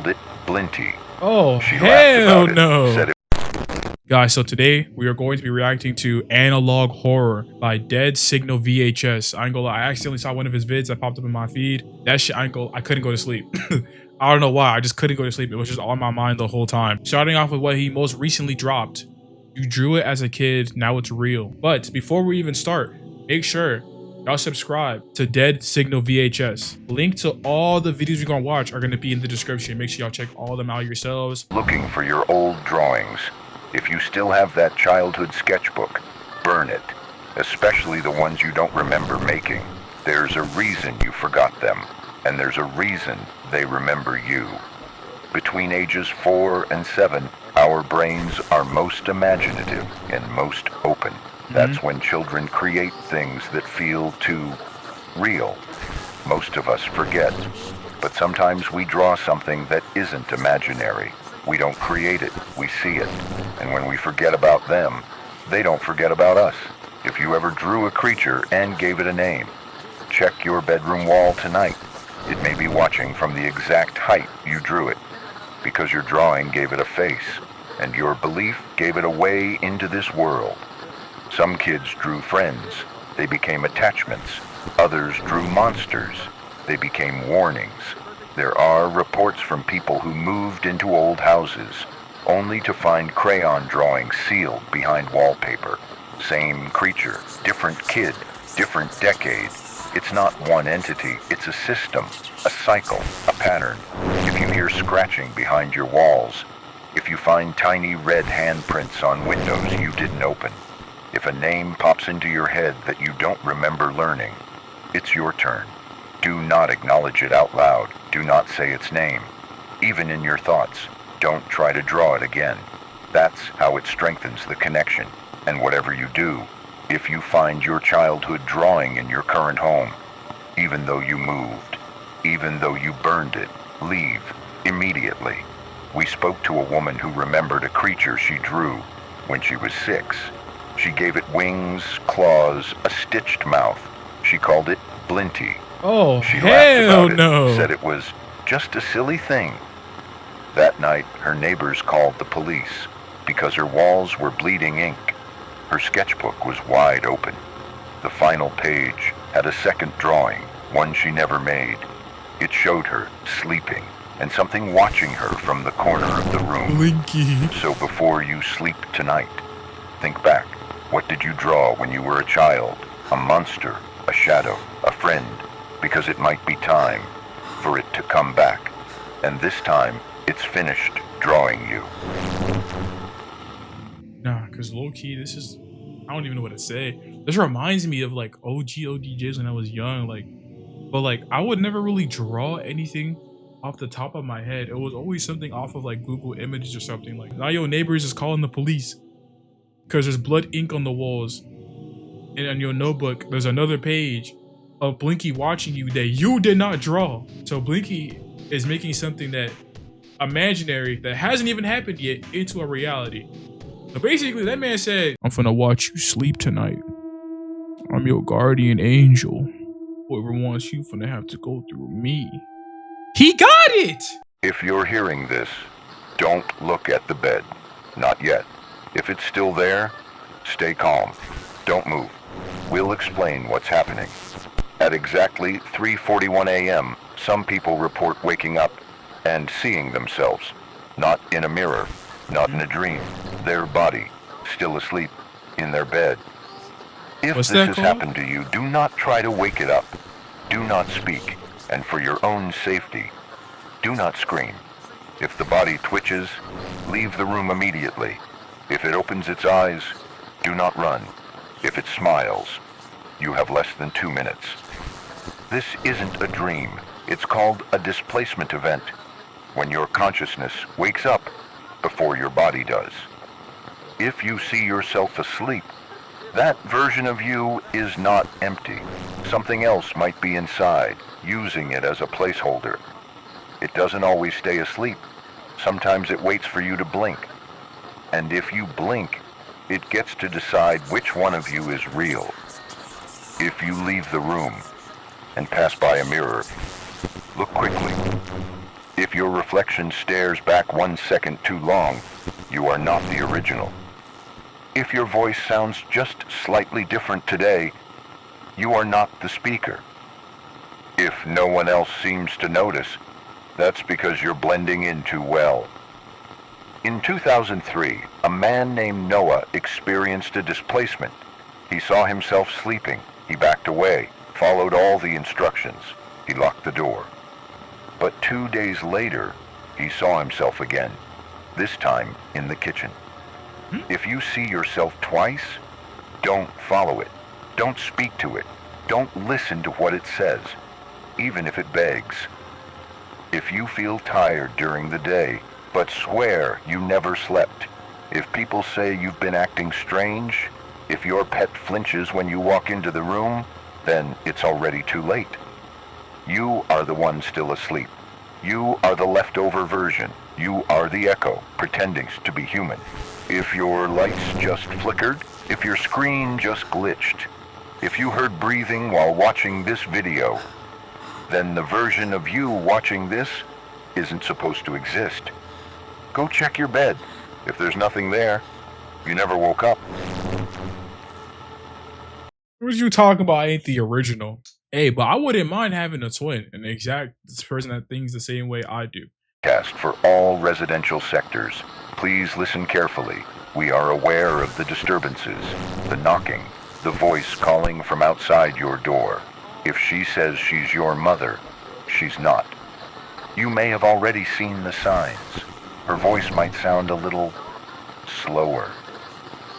it Blinty. Oh, She laughed hell about it, no. said it. Guys, so today we are going to be reacting to Analog Horror by Dead Signal VHS. I ain't gonna lie, I accidentally saw one of his vids that popped up in my feed. That shit, I couldn't go to sleep. I don't know why, I just couldn't go to sleep. It was just on my mind the whole time. Starting off with what he most recently dropped. You drew it as a kid, now it's real. But before we even start, make sure y'all subscribe to Dead Signal VHS. Link to all the videos you're gonna watch are gonna be in the description. Make sure y'all check all of them out yourselves. Looking for your old drawings. If you still have that childhood sketchbook, burn it, especially the ones you don't remember making. There's a reason you forgot them, and there's a reason they remember you. Between ages 4 and 7, our brains are most imaginative and most open. That's when children create things that feel too real. Most of us forget, but sometimes we draw something that isn't imaginary. We don't create it, we see it. And when we forget about them, they don't forget about us. If you ever drew a creature and gave it a name, check your bedroom wall tonight. It may be watching from the exact height you drew it, because your drawing gave it a face, and your belief gave it a way into this world. Some kids drew friends, they became attachments. Others drew monsters, they became warnings. There are reports from people who moved into old houses, only to find crayon drawings sealed behind wallpaper. Same creature, different kid, different decade. It's not one entity, it's a system, a cycle, a pattern. If you hear scratching behind your walls, if you find tiny red handprints on windows you didn't open, if a name pops into your head that you don't remember learning, it's your turn. Do not acknowledge it out loud. Do not say its name. Even in your thoughts, don't try to draw it again. That's how it strengthens the connection. And whatever you do, if you find your childhood drawing in your current home, even though you moved, even though you burned it, leave immediately. We spoke to a woman who remembered a creature she drew when she was 6. She gave it wings, claws, a stitched mouth. She called it Blinty. Oh, She hell laughed about no. it, said it was just a silly thing. That night, her neighbors called the police because her walls were bleeding ink. Her sketchbook was wide open. The final page had a second drawing, one she never made. It showed her sleeping and something watching her from the corner of the room. Blinky. So before you sleep tonight, think back. What did you draw when you were a child? A monster, a shadow, a friend? Because it might be time for it to come back. And this time, it's finished drawing you. Nah, because low-key, this is... I don't even know what to say. This reminds me of, like, OG ODJs when I was young. But, I would never really draw anything off the top of my head. It was always something off of, like, Google Images or something. Like, now your neighbors is calling the police because there's blood ink on the walls. And on your notebook, there's another page of Blinky watching you that you did not draw. So Blinky is making something that imaginary that hasn't even happened yet into a reality. So basically that man said, I'm finna watch you sleep tonight. I'm your guardian angel. Whoever wants you finna have to go through me. He got it! If you're hearing this, don't look at the bed. Not yet. If it's still there, stay calm. Don't move. We'll explain what's happening. At exactly 3:41 a.m., some people report waking up and seeing themselves. Not in a mirror, not in a dream. Their body, still asleep, in their bed. If this has happened to you, do not try to wake it up. Do not speak. And for your own safety, do not scream. If the body twitches, leave the room immediately. If it opens its eyes, do not run. If it smiles, you have less than 2 minutes. This isn't a dream. It's called a displacement event, when your consciousness wakes up before your body does. If you see yourself asleep, that version of you is not empty. Something else might be inside, using it as a placeholder. It doesn't always stay asleep. Sometimes it waits for you to blink. And if you blink, it gets to decide which one of you is real. If you leave the room and pass by a mirror, look quickly. If If your reflection stares back 1 second too long, you are not the original. If your voice sounds just slightly different today, you are not the speaker. If no one else seems to notice, that's because you're blending in too well. In 2003, a man named Noah experienced a displacement. He saw himself sleeping. He backed away, followed all the instructions. He locked the door. But 2 days later, he saw himself again, this time in the kitchen. If you see yourself twice, don't follow it. Don't speak to it. Don't listen to what it says, even if it begs. If you feel tired during the day, but swear you never slept, if people say you've been acting strange, if your pet flinches when you walk into the room, then it's already too late. You are the one still asleep. You are the leftover version. You are the echo, pretending to be human. If your lights just flickered, if your screen just glitched, if you heard breathing while watching this video, then the version of you watching this isn't supposed to exist. Go check your bed. If there's nothing there, you never woke up. What you talking about ain't the original. Hey, but I wouldn't mind having a twin, an exact person that thinks the same way I do. Cast for all residential sectors. Please listen carefully. We are aware of the disturbances, the knocking, the voice calling from outside your door. If she says she's your mother, she's not. You may have already seen the signs. Her voice might sound a little slower.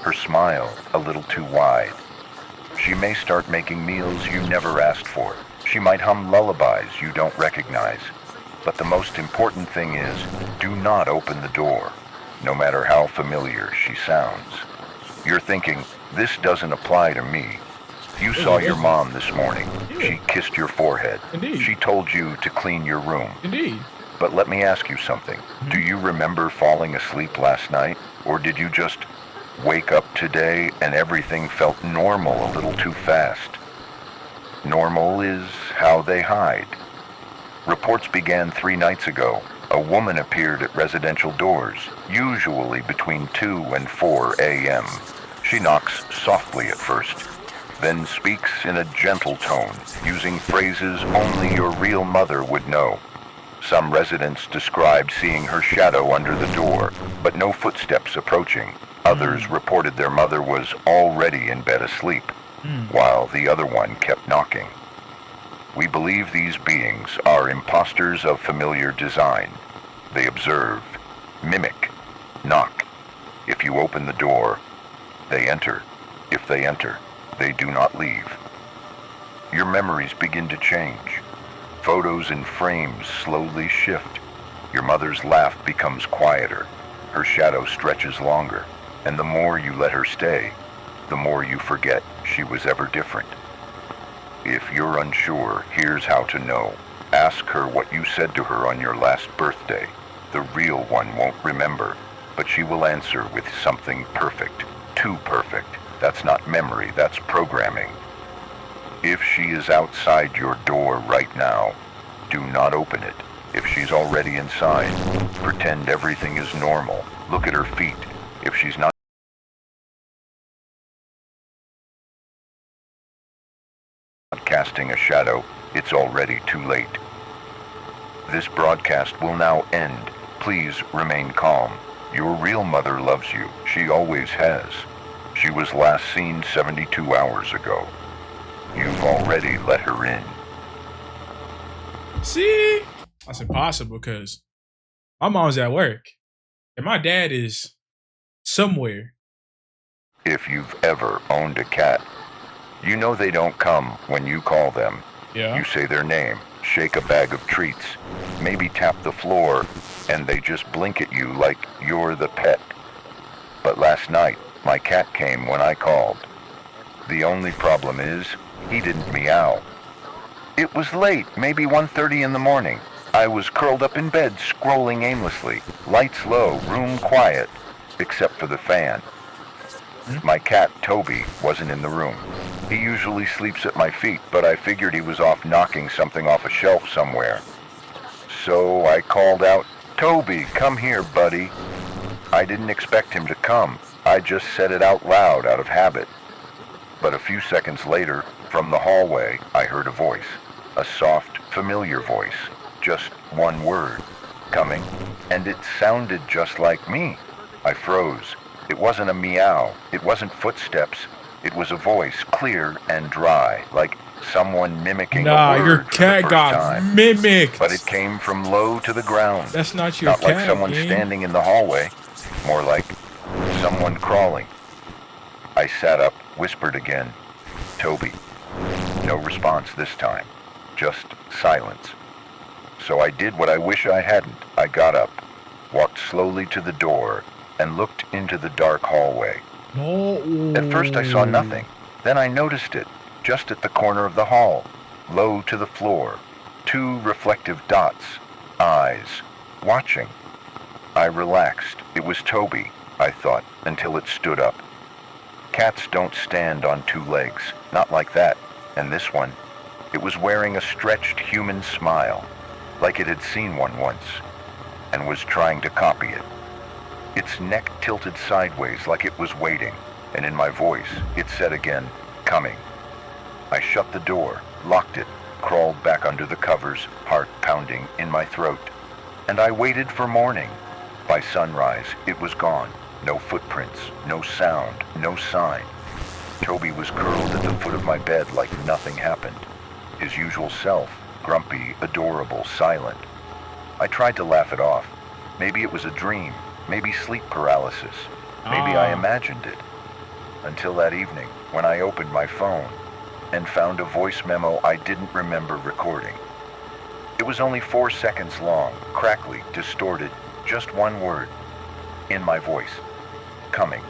Her smile a little too wide. She may start making meals you never asked for. She might hum lullabies you don't recognize. But the most important thing is, do not open the door, no matter how familiar she sounds. You're thinking, this doesn't apply to me. You saw your mom this morning. She kissed your forehead. Indeed. She told you to clean your room. Indeed. But let me ask you something. Do you remember falling asleep last night? Or did you just wake up today and everything felt normal a little too fast? Normal is how they hide. Reports began 3 nights ago. A woman appeared at residential doors, usually between 2 and 4 a.m. She knocks softly at first, then speaks in a gentle tone, using phrases only your real mother would know. Some residents described seeing her shadow under the door, but no footsteps approaching. Others reported their mother was already in bed asleep, while the other one kept knocking. We believe these beings are imposters of familiar design. They observe, mimic, knock. If you open the door, they enter. If they enter, they do not leave. Your memories begin to change. Photos and frames slowly shift. Your mother's laugh becomes quieter. Her shadow stretches longer. And the more you let her stay, the more you forget she was ever different. If you're unsure, here's how to know. Ask her what you said to her on your last birthday. The real one won't remember, but she will answer with something perfect. Too perfect. That's not memory, that's programming. If she is outside your door right now, do not open it. If she's already inside, pretend everything is normal. Look at her feet. If she's not casting a shadow, it's already too late. This broadcast will now end. Please remain calm. Your real mother loves you. She always has. She was last seen 72 hours ago. You've already let her in. See? That's impossible because my mom's at work and my dad is somewhere. If you've ever owned a cat, you know they don't come when you call them. Yeah. You say their name, shake a bag of treats, maybe tap the floor, and they just blink at you like you're the pet. But last night, my cat came when I called. The only problem is, he didn't meow. It was late, maybe 1:30 in the morning. I was curled up in bed, scrolling aimlessly, lights low, room quiet, except for the fan. My cat, Toby, wasn't in the room. He usually sleeps at my feet, but I figured he was off knocking something off a shelf somewhere. So I called out, "Toby, come here, buddy." I didn't expect him to come. I just said it out loud out of habit. But a few seconds later, from the hallway, I heard a voice. A soft, familiar voice. Just one word. Coming. And it sounded just like me. I froze. It wasn't a meow. It wasn't footsteps. It was a voice, clear and dry, like someone mimicking Nah, a your word for the cat first got time. mimicked. But it came from low to the ground. That's not your Not like cat, someone gang. standing in the hallway. More like someone crawling. I sat up, whispered again, "Toby." No response this time. Just silence. So I did what I wish I hadn't. I got up, walked slowly to the door, and looked into the dark hallway. No. At first I saw nothing. Then I noticed it, just at the corner of the hall, low to the floor. 2 reflective dots, eyes, watching. I relaxed. It was Toby, I thought, until it stood up. Cats don't stand on 2 legs, not like that. And this one, it was wearing a stretched human smile, like it had seen one once, and was trying to copy it. Its neck tilted sideways like it was waiting, and in my voice, it said again, "Coming." I shut the door, locked it, crawled back under the covers, heart pounding in my throat. And I waited for morning. By sunrise, it was gone. No footprints, no sound, no sign. Toby was curled at the foot of my bed like nothing happened. His usual self, grumpy, adorable, silent. I tried to laugh it off. Maybe it was a dream. Maybe sleep paralysis. Maybe I imagined it. Until that evening, when I opened my phone and found a voice memo I didn't remember recording. It was only 4 seconds long, crackly, distorted, just one word. In my voice. Coming.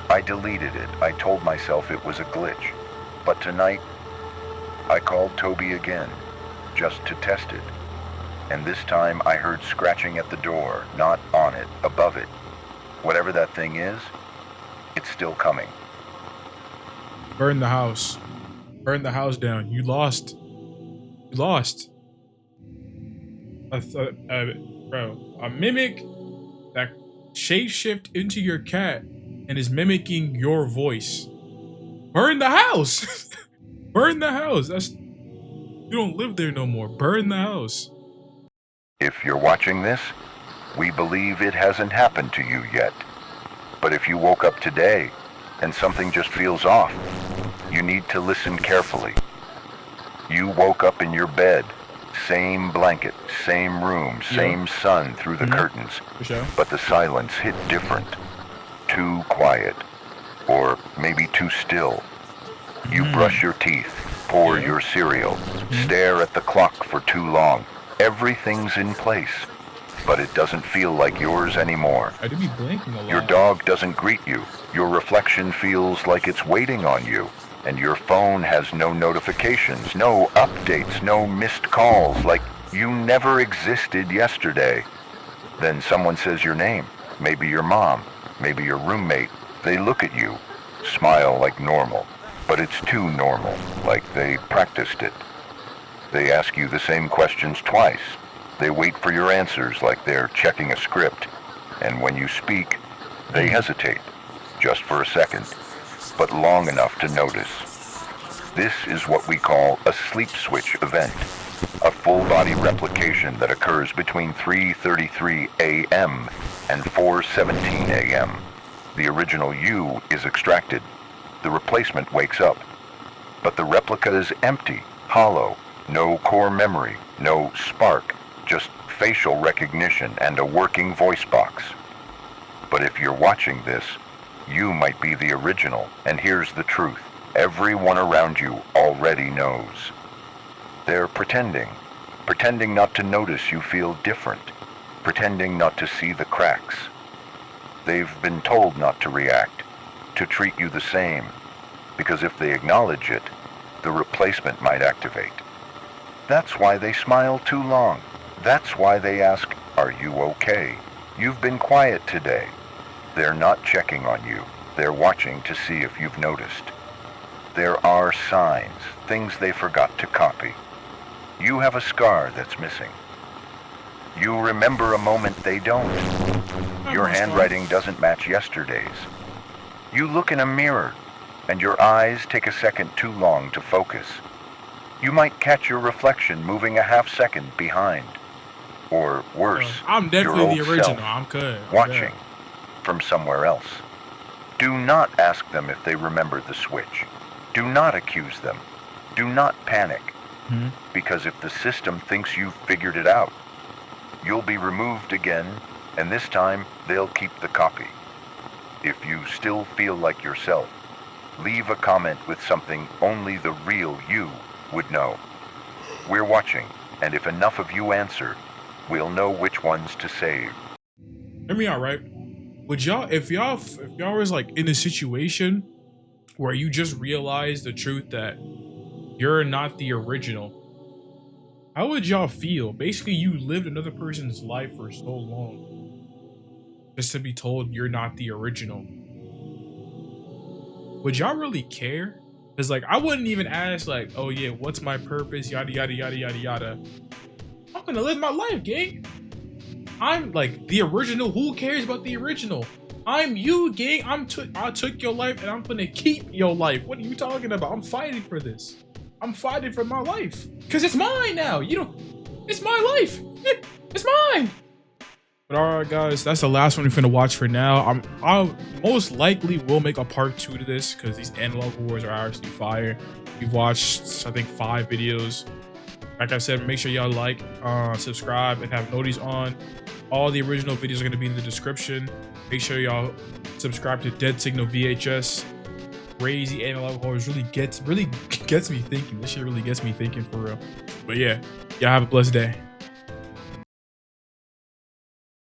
I deleted it. I told myself it was a glitch. But tonight, I called Toby again, just to test it. And this time I heard scratching at the door, not on it, above it. Whatever that thing is, it's still coming. Burn the house. Burn the house down. You lost. You lost. Bro, a mimic that shapeshift into your cat and is mimicking your voice. Burn the house. Burn the house. You don't live there no more. Burn the house. If you're watching this, we believe it hasn't happened to you yet. But if you woke up today and something just feels off, you need to listen carefully. You woke up in your bed, same blanket, same room, same sun through the curtains, For sure. but the silence hit different. Too quiet, or maybe too still. You brush your teeth, pour your cereal, stare at the clock for too long. Everything's in place, but it doesn't feel like yours anymore. I do be blinking a lot. Your dog doesn't greet you. Your reflection feels like it's waiting on you. And your phone has no notifications, no updates, no missed calls, like you never existed yesterday. Then someone says your name, maybe your mom, maybe your roommate. They look at you, smile like normal, but it's too normal, like they practiced it. They ask you the same questions twice. They wait for your answers like they're checking a script. And when you speak, they hesitate, just for a second, but long enough to notice. This is what we call a sleep switch event, a full-body replication that occurs between 3:33 a.m. and 4:17 a.m. The original you is extracted. The replacement wakes up. But the replica is empty, hollow, no core memory, no spark, just facial recognition and a working voice box. But if you're watching this, you might be the original, and here's the truth. Everyone around you already knows. They're pretending not to notice you feel different, pretending not to see the cracks. They've been told not to react, to treat you the same, because if they acknowledge it, the replacement might activate. That's why they smile too long. That's why they ask, "Are you okay? You've been quiet today." They're not checking on you. They're watching to see if you've noticed. There are signs, things they forgot to copy. You have a scar that's missing. You remember a moment they don't. Your That's fine. handwriting doesn't match yesterday's. You look in a mirror, and your eyes take a second too long to focus. You might catch your reflection moving a half second behind. Or worse, I'm definitely your the old original. self, I'm good. watching from somewhere else. Do not ask them if they remember the switch. Do not accuse them. Do not panic. Mhm. Because if the system thinks you've figured it out, you'll be removed again, and this time they'll keep the copy. If you still feel like yourself, leave a comment with something only the real you would know. We're watching, and if enough of you answer, we'll know which ones to save. Hear me out, right? Would y'all, if y'all was like in a situation where you just realized the truth that you're not the original, how would y'all feel? Basically, you lived another person's life for so long just to be told you're not the original. Would y'all really care? Because like I wouldn't even ask like, oh yeah, what's my purpose? Yada yada yada yada yada. I'm gonna live my life, gang. I'm like the original. Who cares about the original? I'm you, gang. I took your life and I'm gonna keep your life. What are you talking about? I'm fighting for this. I'm fighting for my life. Cause it's mine now. You know, it's my life. It's mine. But alright guys, that's the last one we're gonna watch for now. I most likely will make a part 2 to this because these analog wars are actually fire. We've watched I think 5 videos. Like I said, make sure y'all like, subscribe, and have noties on. All the original videos are gonna be in the description. Make sure y'all subscribe to Dead Signal VHS. Crazy analog horrors really gets me thinking. This shit really gets me thinking for real. But yeah, y'all have a blessed day.